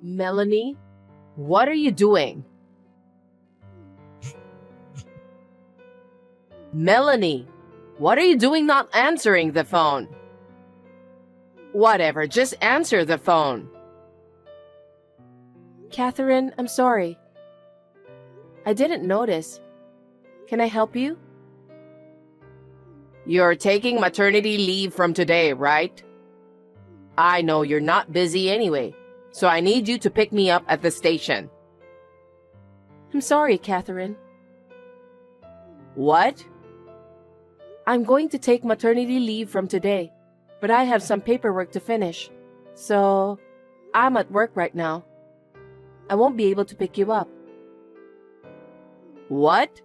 Melanie, what are you doing? Melanie, what are you doing not answering the phone? Whatever, just answer the phone. Catherine, I'm sorry. I didn't notice. Can I help you? You're taking maternity leave from today, right? I know you're not busy anyway, so I need you to pick me up at the station. I'm sorry, Catherine. What? I'm going to take maternity leave from today, but I have some paperwork to finish. So, I'm at work right now. I won't be able to pick you up. What?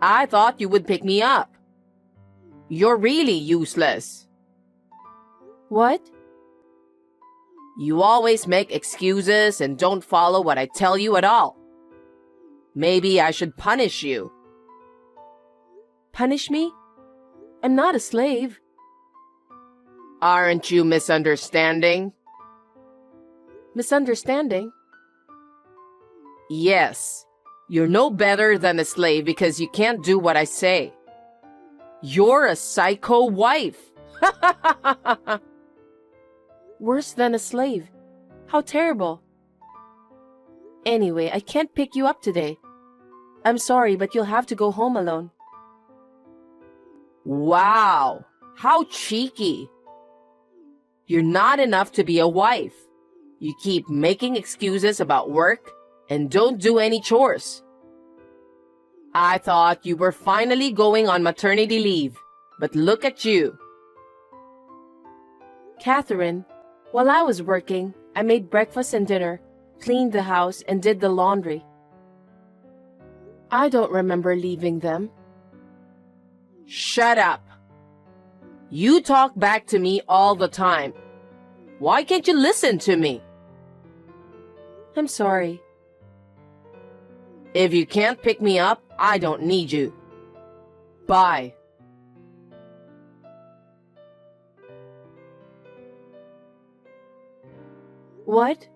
I thought you would pick me up. You're really useless. What? You always make excuses and don't follow what I tell you at all. Maybe I should punish you. Punish me? I'm not a slave. Aren't you misunderstanding? Misunderstanding? Yes. You're no better than a slave because you can't do what I say. You're a psycho wife. Worse than a slave. How terrible. Anyway, I can't pick you up today. I'm sorry, but you'll have to go home alone. Wow, how cheeky. You're not enough to be a wife. You keep making excuses about work and don't do any chores. I thought you were finally going on maternity leave, but look at you. Catherine, while I was working, I made breakfast and dinner, cleaned the house, and did the laundry. I don't remember leaving them. Shut up. You talk back to me all the time. Why can't you listen to me? I'm sorry. If you can't pick me up, I don't need you. Bye. What?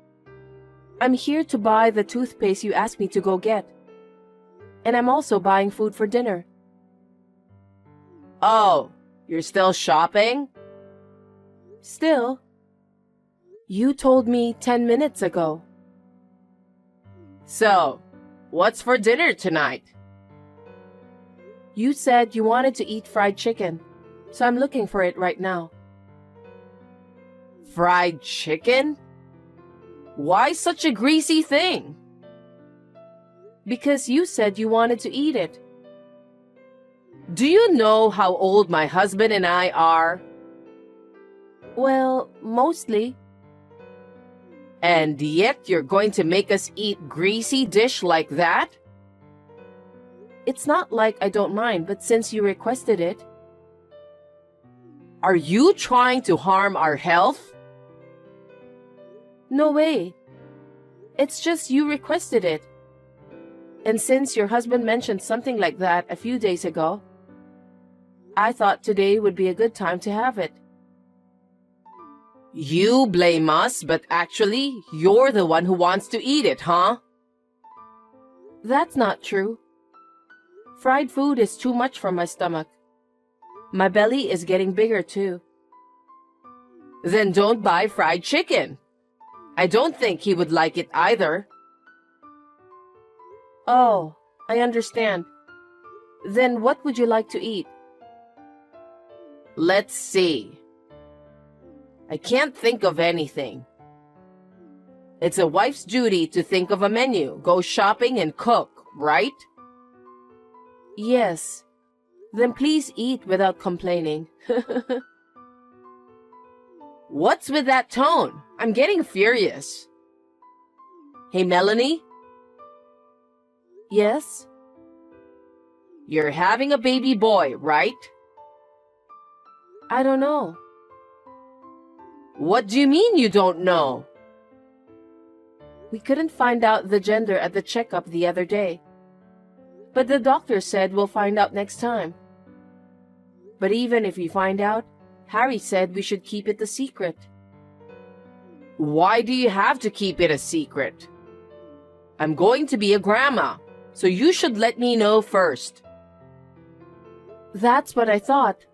I'm here to buy the toothpaste you asked me to go get. And I'm also buying food for dinner. Oh, you're still shopping? Still? You told me 10 minutes ago. So, what's for dinner tonight? You said you wanted to eat fried chicken, so I'm looking for it right now. Fried chicken? Why such a greasy thing? Because you said you wanted to eat it. Do you know how old my husband and I are? Well, mostly. And yet you're going to make us eat greasy dish like that? It's not like I don't mind, but since you requested it. Are you trying to harm our health? No way. It's just you requested it. And since your husband mentioned something like that a few days ago, I thought today would be a good time to have it. You blame us, but actually, you're the one who wants to eat it, huh? That's not true. Fried food is too much for my stomach. My belly is getting bigger too. Then don't buy fried chicken. I don't think he would like it either. Oh, I understand. Then what would you like to eat? Let's see. I can't think of anything. It's a wife's duty to think of a menu, go shopping and cook, right? Yes. Then please eat without complaining. What's with that tone? I'm getting furious. Hey, Melanie? Yes? You're having a baby boy, right? I don't know. What do you mean you don't know? We couldn't find out the gender at the checkup the other day. But the doctor said we'll find out next time. But even if we find out, Harry said we should keep it a secret. Why do you have to keep it a secret? I'm going to be a grandma, so you should let me know first. That's what I thought,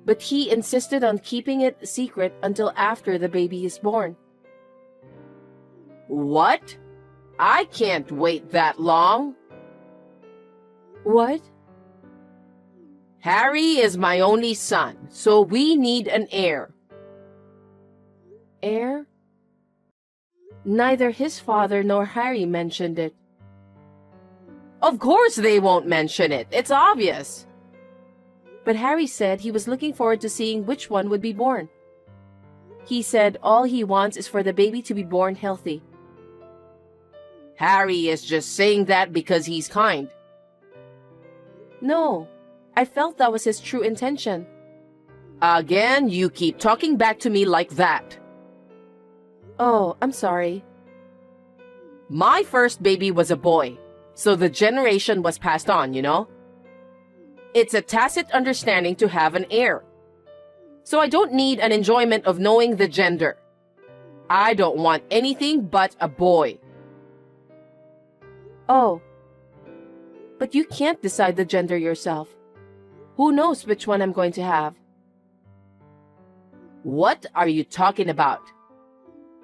but he insisted on keeping it a secret until after the baby is born. What? I can't wait that long. What? Harry is my only son, so we need an heir. Heir? Neither his father nor Harry mentioned it. Of course they won't mention it. It's obvious. But Harry said he was looking forward to seeing which one would be born. He said all he wants is for the baby to be born healthy. Harry is just saying that because he's kind. No, I felt that was his true intention. Again, you keep talking back to me like that. Oh, I'm sorry. My first baby was a boy, so the generation was passed on, you know? It's a tacit understanding to have an heir. So I don't need an enjoyment of knowing the gender. I don't want anything but a boy. Oh, but you can't decide the gender yourself. Who knows which one I'm going to have? What are you talking about?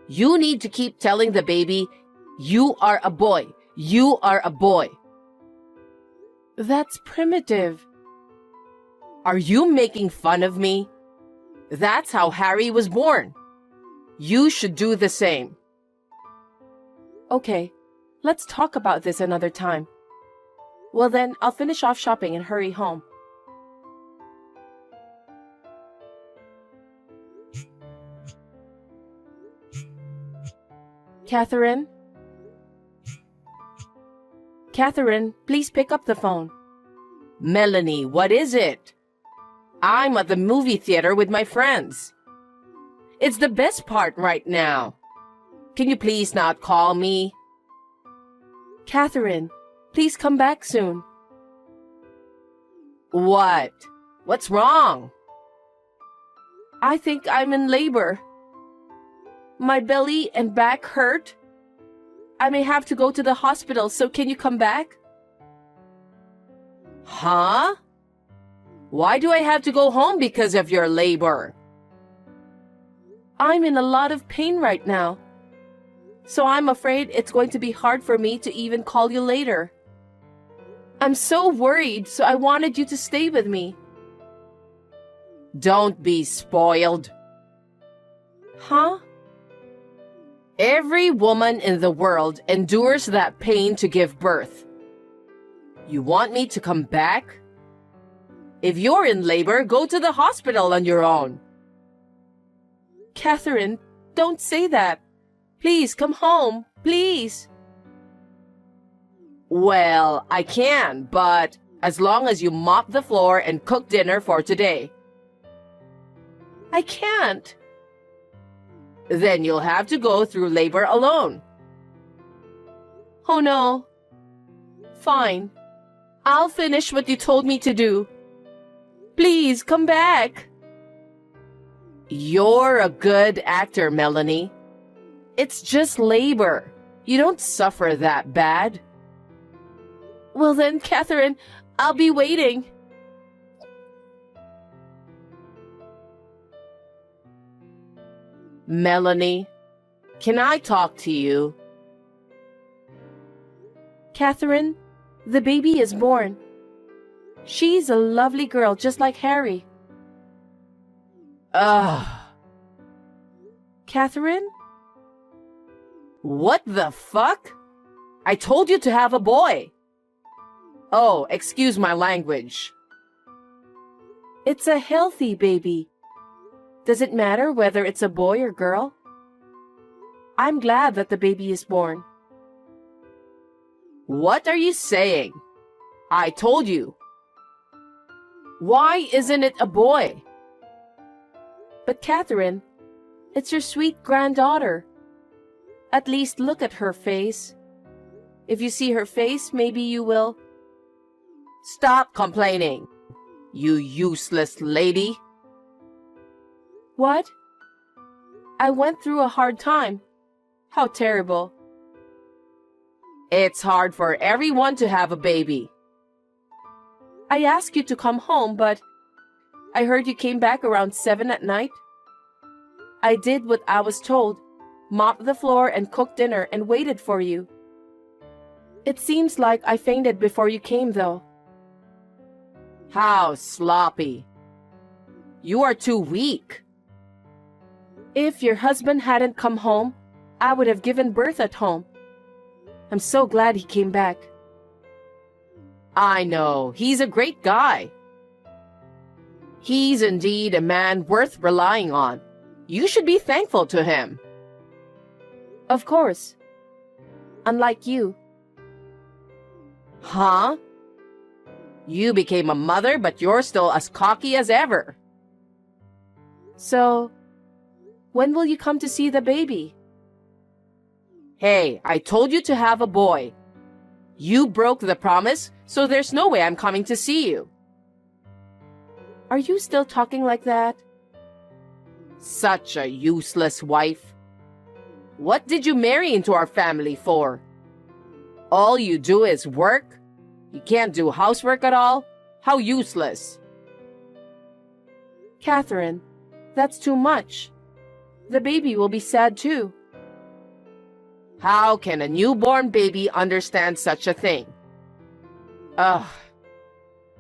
You need to keep telling the baby, you are a boy, you are a boy. That's primitive. Are you making fun of me? That's how Harry was born. You should do the same. Okay, let's talk about this another time. Well then, I'll finish off shopping and hurry home. Catherine? Catherine, please pick up the phone. Melanie, what is it? I'm at the movie theater with my friends. It's the best part right now. Can you please not call me? Catherine, please come back soon. What? What's wrong? I think I'm in labor. My belly and back hurt. I may have to go to the hospital, so can you come back? Huh? Why do I have to go home because of your labor? I'm in a lot of pain right now, so I'm afraid it's going to be hard for me to even call you later. I'm so worried, so I wanted you to stay with me. Don't be spoiled. Huh? Every woman in the world endures that pain to give birth. You want me to come back? If you're in labor, go to the hospital on your own. Catherine, don't say that. Please come home, please. Well, I can, but as long as you mop the floor and cook dinner for today. I can't. Then you'll have to go through labor alone. Oh no. Fine. I'll finish what you told me to do. Please, come back. You're a good actor, Melanie. It's just labor. You don't suffer that bad. Well then, Catherine, I'll be waiting. Melanie, can I talk to you? Catherine, the baby is born. She's a lovely girl, just like Harry. Ugh. Catherine? What the fuck? I told you to have a boy. Oh, excuse my language. It's a healthy baby. Does it matter whether it's a boy or girl? I'm glad that the baby is born. What are you saying? I told you. Why isn't it a boy? But Catherine, it's your sweet granddaughter. At least look at her face. If you see her face, maybe you will. Stop complaining, you useless lady. What? I went through a hard time. How terrible. It's hard for everyone to have a baby. I asked you to come home, but I heard you came back around 7 at night. I did what I was told, mopped the floor and cooked dinner and waited for you. It seems like I fainted before you came, though. How sloppy. You are too weak. If your husband hadn't come home, I would have given birth at home. I'm so glad he came back. I know, he's a great guy. He's indeed a man worth relying on. You should be thankful to him. Of course. Unlike you. Huh? You became a mother, but you're still as cocky as ever. So, when will you come to see the baby? Hey, I told you to have a boy. You broke the promise, so there's no way I'm coming to see you. Are you still talking like that? Such a useless wife. What did you marry into our family for? All you do is work? You can't do housework at all? How useless. Catherine, that's too much. The baby will be sad too. How can a newborn baby understand such a thing? Ugh.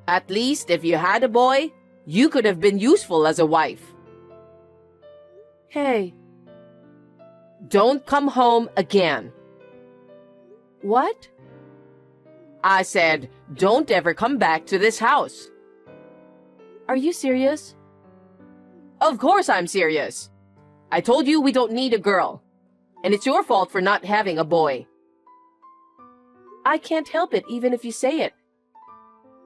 At least if you had a boy, you could have been useful as a wife. Hey. Don't come home again. What? I said, don't ever come back to this house. Are you serious? Of course I'm serious. I told you we don't need a girl. And it's your fault for not having a boy. I can't help it even if you say it.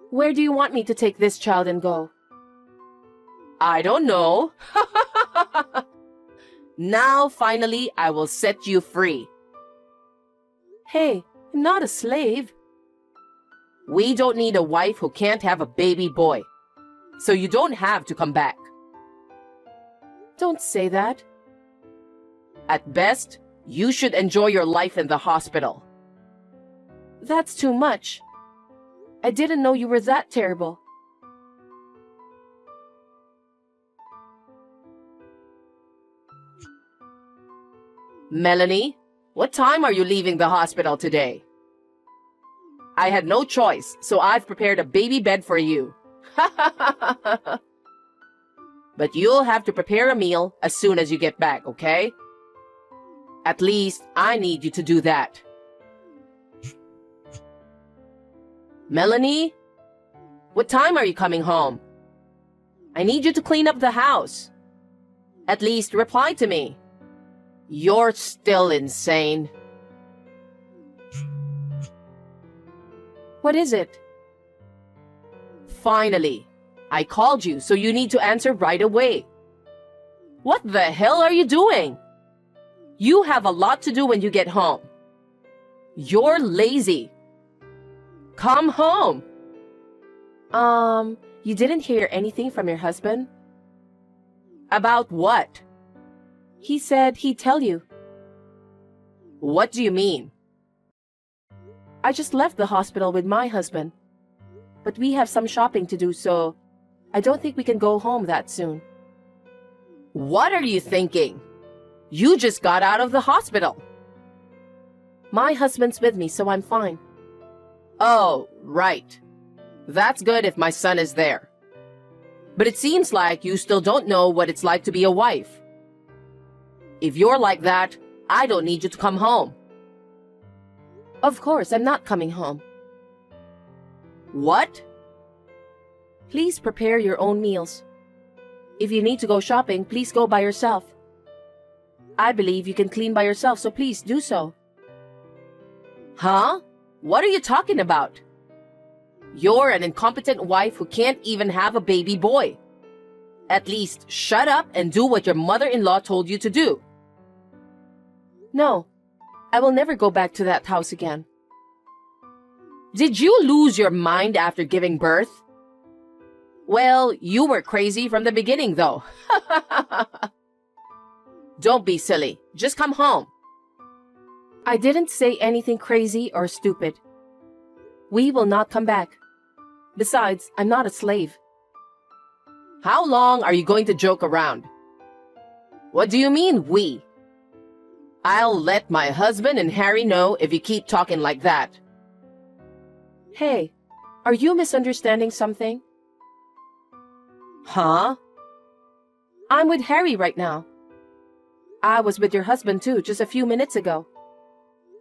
Where do you want me to take this child and go? I don't know. Now, finally, I will set you free. Hey, I'm not a slave. We don't need a wife who can't have a baby boy. So you don't have to come back. Don't say that. At best, you should enjoy your life in the hospital. That's too much. I didn't know you were that terrible. Melanie, what time are you leaving the hospital today? I had no choice, so I've prepared a baby bed for you. But you'll have to prepare a meal as soon as you get back, okay? At least, I need you to do that. Melanie? What time are you coming home? I need you to clean up the house. At least reply to me. You're still insane. What is it? Finally, I called you, so you need to answer right away. What the hell are you doing? You have a lot to do when you get home. You're lazy. Come home. You didn't hear anything from your husband? About what? He said he'd tell you. What do you mean? I just left the hospital with my husband. But we have some shopping to do, so I don't think we can go home that soon. What are you thinking? You just got out of the hospital. My husband's with me, so I'm fine. Oh, right. That's good if my son is there. But it seems like you still don't know what it's like to be a wife. If you're like that, I don't need you to come home. Of course, I'm not coming home. What? Please prepare your own meals. If you need to go shopping, please go by yourself. I believe you can clean by yourself, so please do so. Huh? What are you talking about? You're an incompetent wife who can't even have a baby boy. At least shut up and do what your mother-in-law told you to do. No, I will never go back to that house again. Did you lose your mind after giving birth? Well, you were crazy from the beginning, though. Don't be silly. Just come home. I didn't say anything crazy or stupid. We will not come back. Besides, I'm not a slave. How long are you going to joke around? What do you mean, we? I'll let my husband and Harry know if you keep talking like that. Hey, are you misunderstanding something? Huh? I'm with Harry right now. I was with your husband too just a few minutes ago.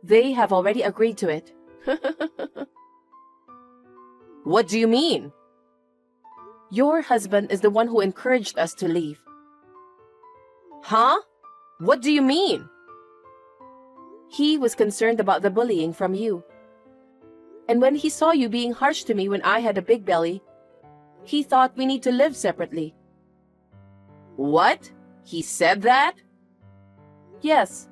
They have already agreed to it. What do you mean? Your husband is the one who encouraged us to leave. Huh? What do you mean? He was concerned about the bullying from you. And when he saw you being harsh to me when I had a big belly, he thought we need to live separately. What? He said that? Yes.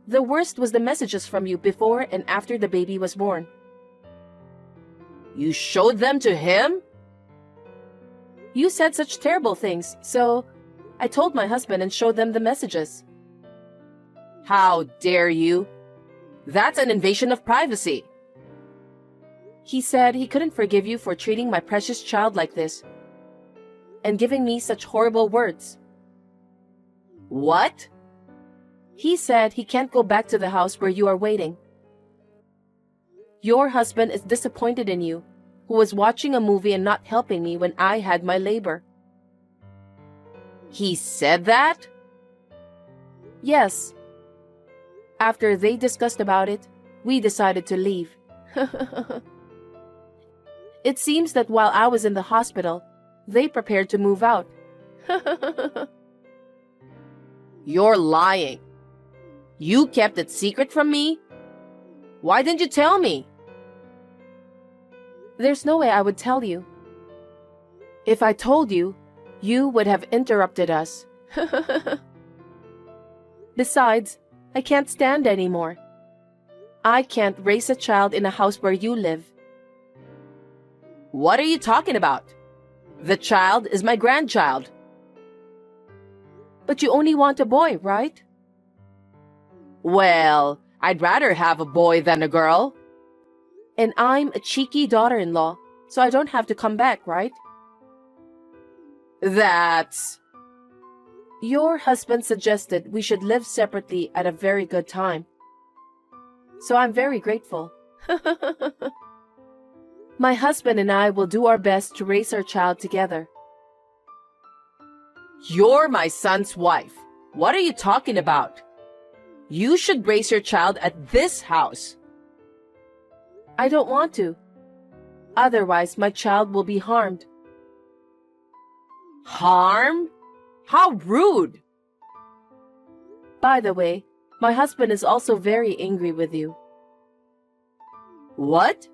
The worst was the messages from you before and after the baby was born. You showed them to him? You said such terrible things, so I told my husband and showed them the messages. How dare you? That's an invasion of privacy. He said he couldn't forgive you for treating my precious child like this and giving me such horrible words. What? He said he can't go back to the house where you are waiting. Your husband is disappointed in you, who was watching a movie and not helping me when I had my labor. He said that? Yes. After they discussed about it, we decided to leave. It seems that while I was in the hospital, they prepared to move out. You're lying. You kept it secret from me? Why didn't you tell me? There's no way I would tell you. If I told you, you would have interrupted us. Besides, I can't stand anymore. I can't raise a child in a house where you live. What are you talking about? The child is my grandchild. But you only want a boy, right? Well, I'd rather have a boy than a girl. And I'm a cheeky daughter-in-law, so I don't have to come back, right? That's... Your husband suggested we should live separately at a very good time. So I'm very grateful. My husband and I will do our best to raise our child together. You're my son's wife. What are you talking about? You should raise your child at this house. I don't want to. Otherwise, my child will be harmed. Harm? How rude! By the way, my husband is also very angry with you. What?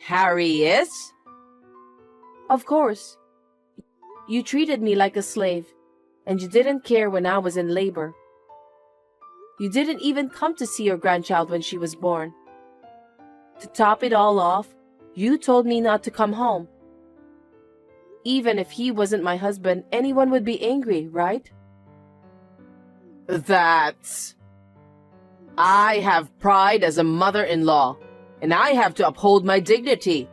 Harry is? Of course. You treated me like a slave, and you didn't care when I was in labor. You didn't even come to see your grandchild when she was born. To top it all off, you told me not to come home. Even if he wasn't my husband, anyone would be angry, right? That's... I have pride as a mother-in-law, and I have to uphold my dignity.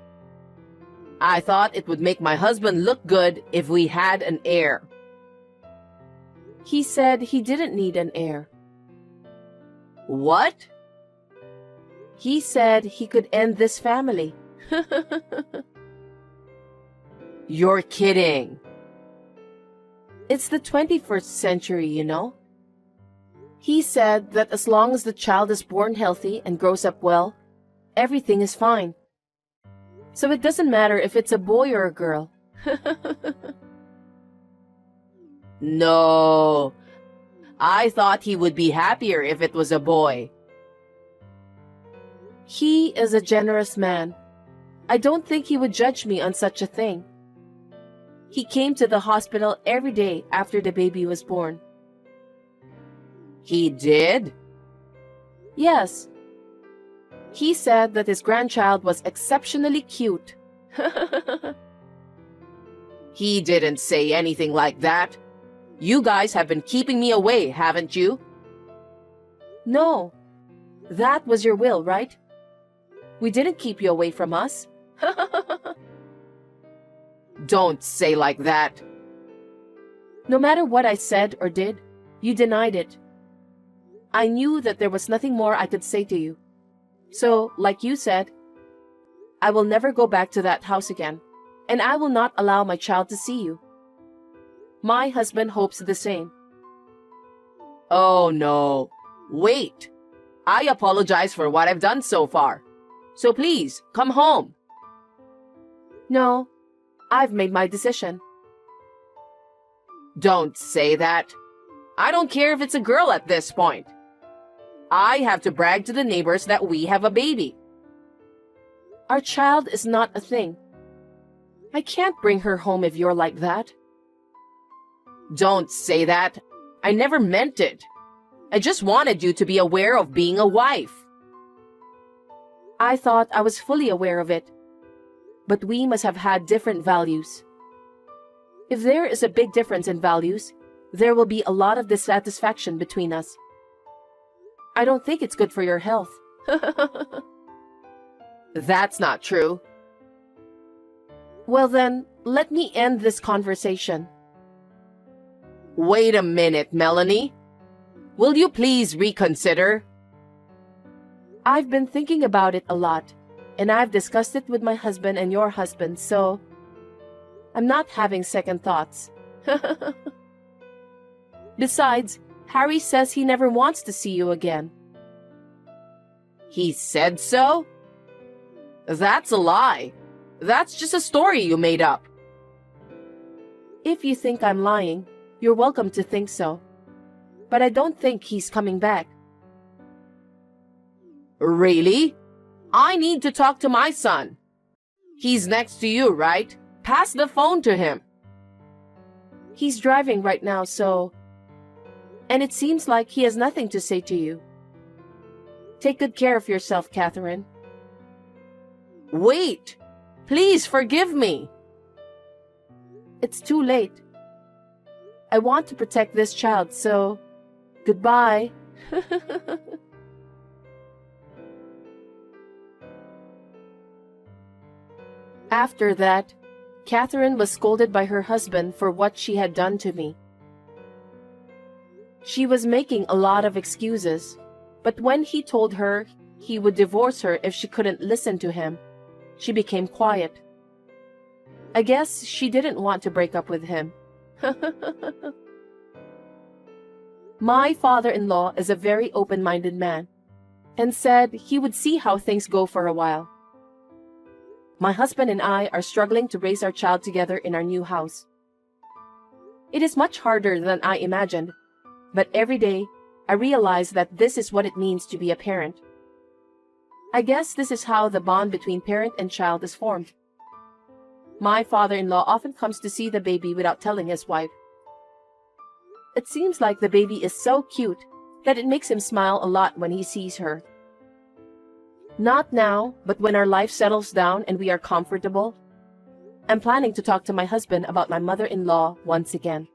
I thought it would make my husband look good if we had an heir. He said he didn't need an heir. What? He said he could end this family. You're kidding. It's the 21st century, you know. He said that as long as the child is born healthy and grows up well, everything is fine. So it doesn't matter if it's a boy or a girl. No. I thought he would be happier if it was a boy. He is a generous man. I don't think he would judge me on such a thing. He came to the hospital every day after the baby was born. He did? Yes. He said that his grandchild was exceptionally cute. He didn't say anything like that. You guys have been keeping me away, haven't you? No. That was your will, right? We didn't keep you away from us. Don't say like that. No matter what I said or did, you denied it. I knew that there was nothing more I could say to you. So, like you said, I will never go back to that house again, and I will not allow my child to see you. My husband hopes the same. Oh no. Wait. I apologize for what I've done so far. So please, come home. No, I've made my decision. Don't say that. I don't care if it's a girl at this point. I have to brag to the neighbors that we have a baby. Our child is not a thing. I can't bring her home if you're like that. Don't say that. I never meant it. I just wanted you to be aware of being a wife. I thought I was fully aware of it. But we must have had different values. If there is a big difference in values, there will be a lot of dissatisfaction between us. I don't think it's good for your health. That's not true. Well then, let me end this conversation. Wait a minute, Melanie. Will you please reconsider? I've been thinking about it a lot, and I've discussed it with my husband and your husband, so I'm not having second thoughts. Besides, Harry says he never wants to see you again. He said so? That's a lie. That's just a story you made up. If you think I'm lying, you're welcome to think so. But I don't think he's coming back. Really? I need to talk to my son. He's next to you, right? Pass the phone to him. He's driving right now, so... And it seems like he has nothing to say to you. Take good care of yourself, Catherine. Wait! Please forgive me! It's too late. I want to protect this child, so... Goodbye. After that, Catherine was scolded by her husband for what she had done to me. She was making a lot of excuses, but when he told her he would divorce her if she couldn't listen to him, she became quiet. I guess she didn't want to break up with him. My father-in-law is a very open-minded man, and said he would see how things go for a while. My husband and I are struggling to raise our child together in our new house. It is much harder than I imagined, but every day I realize that this is what it means to be a parent. I guess this is how the bond between parent and child is formed. My father-in-law often comes to see the baby without telling his wife. It seems like the baby is so cute that it makes him smile a lot when he sees her. Not now, but when our life settles down and we are comfortable, I'm planning to talk to my husband about my mother-in-law once again.